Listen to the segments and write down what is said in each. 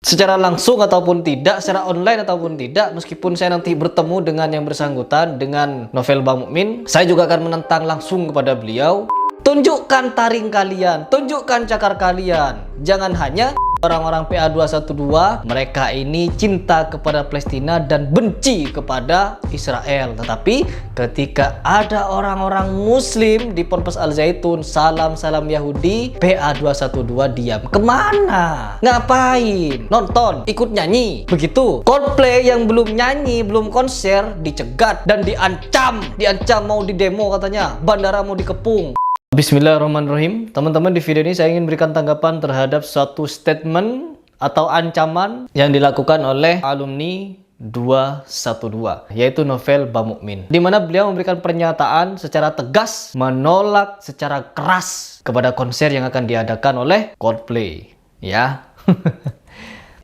secara langsung ataupun tidak, secara online ataupun tidak, meskipun saya nanti bertemu dengan yang bersangkutan, dengan Novel Bamukmin, saya juga akan menentang langsung kepada beliau. Tunjukkan taring kalian, tunjukkan cakar kalian. Jangan hanya orang-orang PA212, mereka ini cinta kepada Palestina dan benci kepada Israel. Tetapi ketika ada orang-orang Muslim di Ponpes Al Zaitun, salam-salam Yahudi, PA212 diam. Kemana? Ngapain? Nonton? Ikut nyanyi? Begitu. Coldplay yang belum nyanyi, belum konser, dicegat dan diancam. Diancam mau didemo katanya, bandara mau dikepung. Bismillahirrahmanirrahim. Teman-teman, di video ini saya ingin berikan tanggapan terhadap suatu statement atau ancaman yang dilakukan oleh alumni 212, yaitu Novel Bamukmin, di mana beliau memberikan pernyataan secara tegas menolak secara keras kepada konser yang akan diadakan oleh Coldplay. Ya.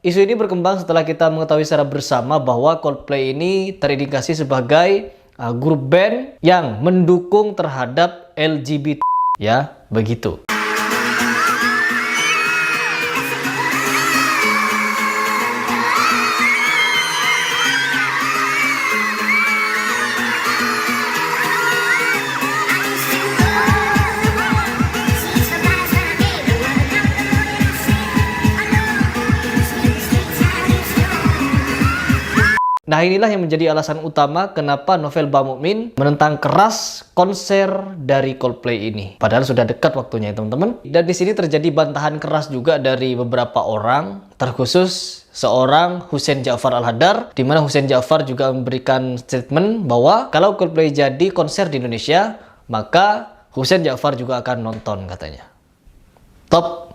Isu ini berkembang setelah kita mengetahui secara bersama bahwa Coldplay ini terindikasi sebagai grup band yang mendukung terhadap LGBT. Ya, begitu. Nah, inilah yang menjadi alasan utama kenapa Novel Bamukmin menentang keras konser dari Coldplay ini. Padahal sudah dekat waktunya, teman-teman. Dan di sini terjadi bantahan keras juga dari beberapa orang, terkhusus seorang Hussein Ja'far Al-Hadar, di mana Hussein Ja'far juga memberikan statement bahwa kalau Coldplay jadi konser di Indonesia, maka Hussein Ja'far juga akan nonton, katanya. Top.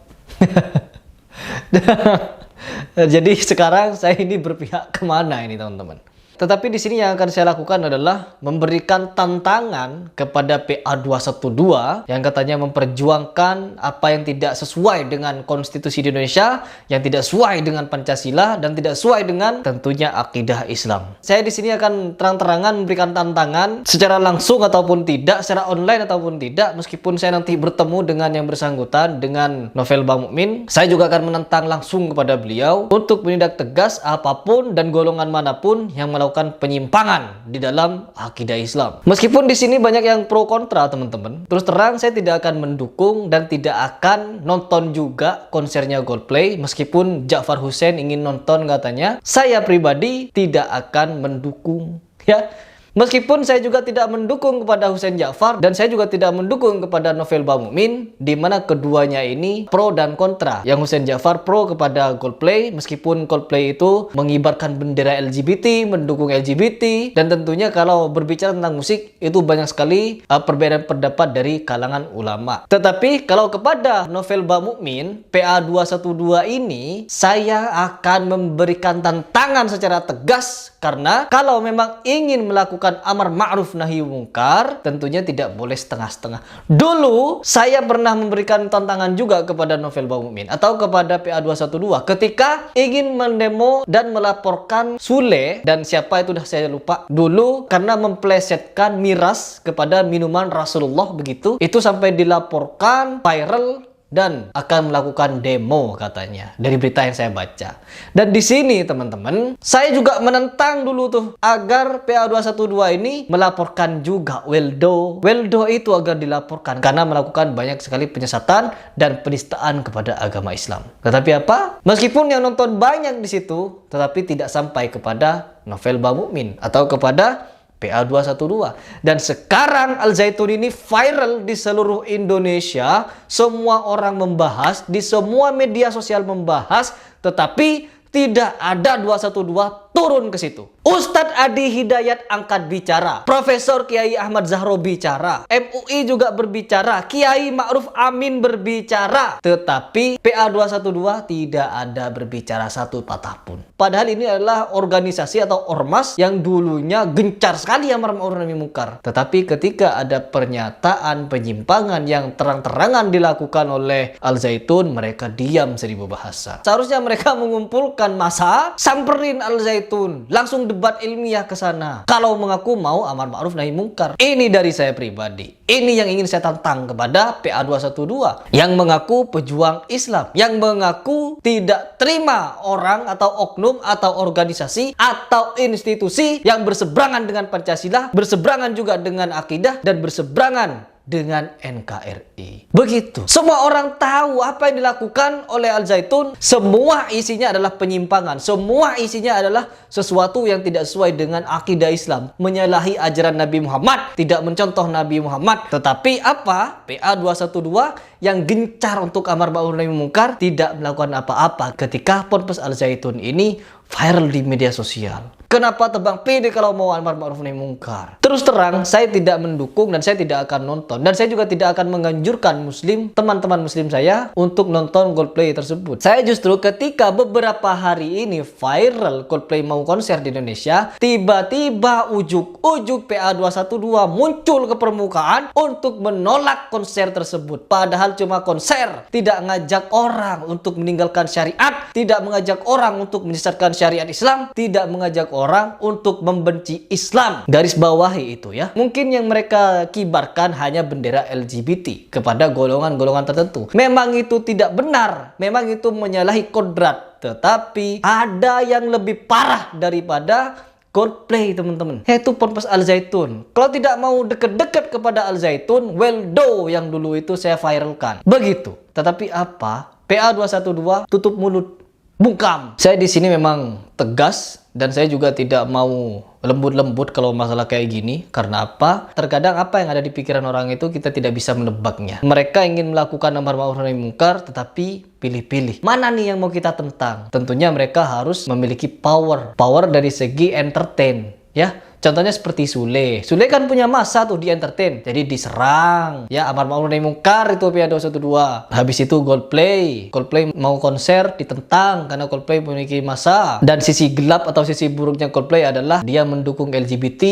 Jadi sekarang saya ini berpihak kemana ini, teman-teman? Tetapi di sini yang akan saya lakukan adalah memberikan tantangan kepada PA212 yang katanya memperjuangkan apa yang tidak sesuai dengan konstitusi di Indonesia, yang tidak sesuai dengan Pancasila, dan tidak sesuai dengan tentunya akidah Islam. Saya di sini akan terang-terangan memberikan tantangan secara langsung ataupun tidak, secara online ataupun tidak, meskipun saya nanti bertemu dengan yang bersangkutan, dengan Novel Bamukmin, saya juga akan menentang langsung kepada beliau untuk menindak tegas apapun dan golongan manapun yang melakukan penyimpangan di dalam akidah Islam. Meskipun di sini banyak yang pro kontra, teman-teman. Terus terang saya tidak akan mendukung dan tidak akan nonton juga konsernya Coldplay, meskipun Ja'far Hussein ingin nonton katanya. Saya pribadi tidak akan mendukung, ya. Meskipun saya juga tidak mendukung kepada Hussein Ja'far dan saya juga tidak mendukung kepada Novel Bamukmin, di mana keduanya ini pro dan kontra. Yang Hussein Ja'far pro kepada Coldplay, meskipun Coldplay itu mengibarkan bendera LGBT, mendukung LGBT, dan tentunya kalau berbicara tentang musik itu banyak sekali perbedaan pendapat dari kalangan ulama. Tetapi kalau kepada Novel Bamukmin, PA212 ini, saya akan memberikan tantangan secara tegas, karena kalau memang ingin melakukan amar ma'ruf nahi mungkar, tentunya tidak boleh setengah-setengah. Dulu saya pernah memberikan tantangan juga kepada Novel Bamukmin atau kepada PA212 ketika ingin mendemo dan melaporkan Sule dan siapa itu dah saya lupa dulu, karena memplesetkan miras kepada minuman Rasulullah, begitu. Itu sampai dilaporkan viral dan akan melakukan demo, katanya, dari berita yang saya baca. Dan di sini, teman-teman, saya juga menentang dulu tuh agar PA212 ini melaporkan juga Weldo itu agar dilaporkan karena melakukan banyak sekali penyesatan dan penistaan kepada agama Islam. Tetapi apa? Meskipun yang nonton banyak di situ, tetapi tidak sampai kepada Novel Bamukmin atau kepada PA212. Dan sekarang Al Zaitun ini viral di seluruh Indonesia. Semua orang membahas, di semua media sosial membahas, tetapi tidak ada 212 turun ke situ. Ustadz Adi Hidayat angkat bicara, Profesor Kiai Ahmad Zahro bicara, MUI juga berbicara, Kiai Ma'ruf Amin berbicara, tetapi PA212 tidak ada berbicara satu patah pun. Padahal ini adalah organisasi atau ormas yang dulunya gencar sekali amar ma'ruf nahi mungkar. Tetapi ketika ada pernyataan penyimpangan yang terang-terangan dilakukan oleh Al Zaitun, mereka diam seribu bahasa. Seharusnya mereka mengumpulkan massa, samperin Al Zaitun Zaitun, langsung debat ilmiah ke sana. Kalau mengaku mau amar ma'ruf nahi mungkar. Ini dari saya pribadi. Ini yang ingin saya tantang kepada PA212 yang mengaku pejuang Islam, yang mengaku tidak terima orang atau oknum atau organisasi atau institusi yang berseberangan dengan Pancasila, berseberangan juga dengan akidah, dan berseberangan dengan NKRI. Begitu. Semua orang tahu apa yang dilakukan oleh Al Zaitun. Semua isinya adalah penyimpangan. Semua isinya adalah sesuatu yang tidak sesuai dengan akidah Islam. Menyalahi ajaran Nabi Muhammad. Tidak mencontoh Nabi Muhammad. Tetapi apa? PA212 yang gencar untuk amar ma'ruf nahi mungkar tidak melakukan apa-apa ketika Ponpes Al Zaitun ini viral di media sosial. Kenapa tebang pilih kalau mau amar ma'ruf nahi mungkar? Terus terang, saya tidak mendukung dan saya tidak akan nonton. Dan saya juga tidak akan menganjurkan muslim, teman-teman muslim saya untuk nonton Coldplay tersebut. Saya justru ketika beberapa hari ini viral Coldplay mau konser di Indonesia, tiba-tiba ujuk-ujuk PA212 muncul ke permukaan untuk menolak konser tersebut. Padahal cuma konser, tidak ngajak orang untuk meninggalkan syariat, tidak mengajak orang untuk menyesatkan syariat Islam, tidak mengajak orang untuk membenci Islam. Garis bawahi itu ya. Mungkin yang mereka kibarkan hanya bendera LGBT kepada golongan-golongan tertentu. Memang itu tidak benar. Memang itu menyalahi kodrat. Tetapi ada yang lebih parah daripada Coldplay, teman-teman, yaitu Ponpes Al Zaitun. Kalau tidak mau deket-deket kepada Al Zaitun, well do yang dulu itu saya viralkan. Begitu. Tetapi apa? PA212 tutup mulut, bungkam. Saya di sini memang tegas dan saya juga tidak mau lembut-lembut kalau masalah kayak gini. Karena apa? Terkadang apa yang ada di pikiran orang itu kita tidak bisa menebaknya. Mereka ingin melakukan amar ma'ruf nahi mungkar tetapi pilih-pilih. Mana nih yang mau kita tentang? Tentunya mereka harus memiliki power. Power dari segi entertain, ya. Contohnya seperti Sule. Sule kan punya masa tuh di entertain. Jadi diserang. Ya, amar ma'ruf nahi mungkar itu PA212. Habis itu Coldplay. Coldplay mau konser ditentang karena Coldplay memiliki masa. Dan sisi gelap atau sisi buruknya Coldplay adalah dia mendukung LGBT.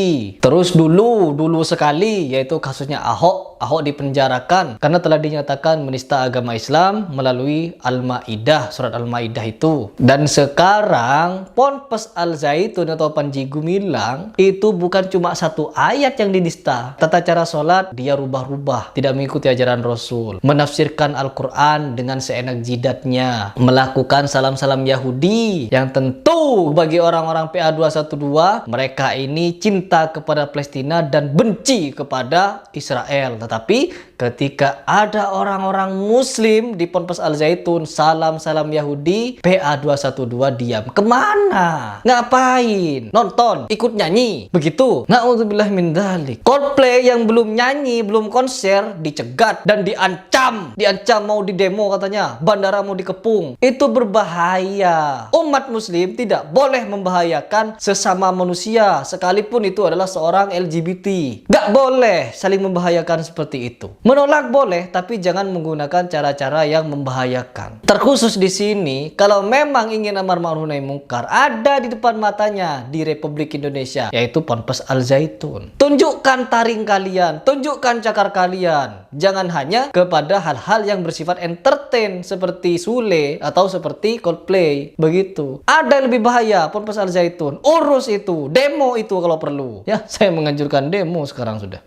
Terus dulu sekali yaitu kasusnya Ahok. Ahok dipenjarakan karena telah dinyatakan menista agama Islam melalui Al-Maidah, surat Al-Maidah itu. Dan sekarang Ponpes Al Zaitun atau Panji Gumilang itu bukan cuma satu ayat yang dinista. Tata cara sholat dia rubah-rubah, tidak mengikuti ajaran Rasul, menafsirkan Al-Quran dengan seenak jidatnya, melakukan salam-salam Yahudi yang tentu bagi orang-orang PA212 mereka ini cinta kepada Palestina dan benci kepada Israel. Tetapi ketika ada orang-orang muslim di Ponpes Al Zaitun salam-salam Yahudi, PA212 diam. Kemana? Ngapain? Nonton? Ikut nyanyi? Begitu? Na'udzubillah min dzalik. Coldplay yang belum nyanyi, belum konser, dicegat dan diancam. Diancam mau didemo katanya. Bandara mau dikepung. Itu berbahaya. Umat muslim tidak boleh membahayakan sesama manusia sekalipun itu adalah seorang LGBT. Gak boleh saling membahayakan seperti itu. Menolak boleh, tapi jangan menggunakan cara-cara yang membahayakan. Terkhusus di sini, kalau memang ingin amar ma'ruf nahi mungkar, ada di depan matanya di Republik Indonesia, yaitu Ponpes Al Zaitun. Tunjukkan taring kalian, tunjukkan cakar kalian. Jangan hanya kepada hal-hal yang bersifat entertain seperti Sule atau seperti Coldplay. Begitu. Ada yang lebih bahaya, Ponpes Al Zaitun. Urus itu, demo itu kalau perlu. Ya, saya menganjurkan demo sekarang sudah.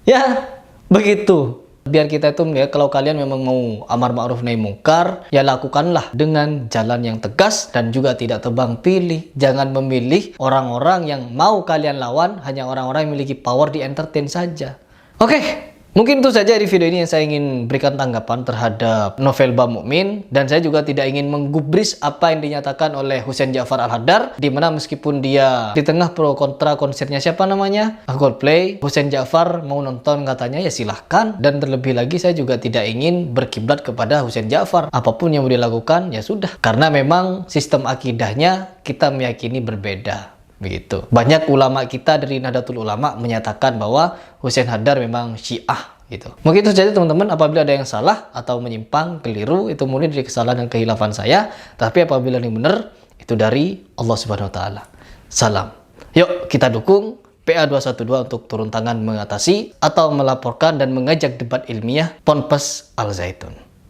Ya, begitu. Biar kita itu ya, kalau kalian memang mau amar ma'ruf nahi mungkar, ya lakukanlah dengan jalan yang tegas dan juga tidak tebang pilih. Jangan memilih orang-orang yang mau kalian lawan, hanya orang-orang yang memiliki power di entertain saja. Oke. Mungkin itu saja di video ini yang saya ingin berikan tanggapan terhadap novel Bab Mukmin, dan saya juga tidak ingin menggubris apa yang dinyatakan oleh Husain Ja'far Al-Haddad, di mana meskipun dia di tengah pro kontra konsernya siapa namanya Coldplay, Husain Ja'far mau nonton katanya ya silahkan, dan terlebih lagi saya juga tidak ingin berkiblat kepada Husain Ja'far. Apapun yang mau dilakukan ya sudah, karena memang sistem akidahnya kita meyakini berbeda. Begitu. Banyak ulama kita dari Nahdlatul Ulama menyatakan bahwa Husain Haddad memang Syiah gitu. Mungkin itu saja teman-teman. Apabila ada yang salah atau menyimpang, keliru, itu murni dari kesalahan dan kehilafan saya. Tapi apabila ini benar, itu dari Allah Subhanahu wa taala. Salam. Yuk kita dukung PA212 untuk turun tangan mengatasi atau melaporkan dan mengajak debat ilmiah Ponpes Al Zaitun.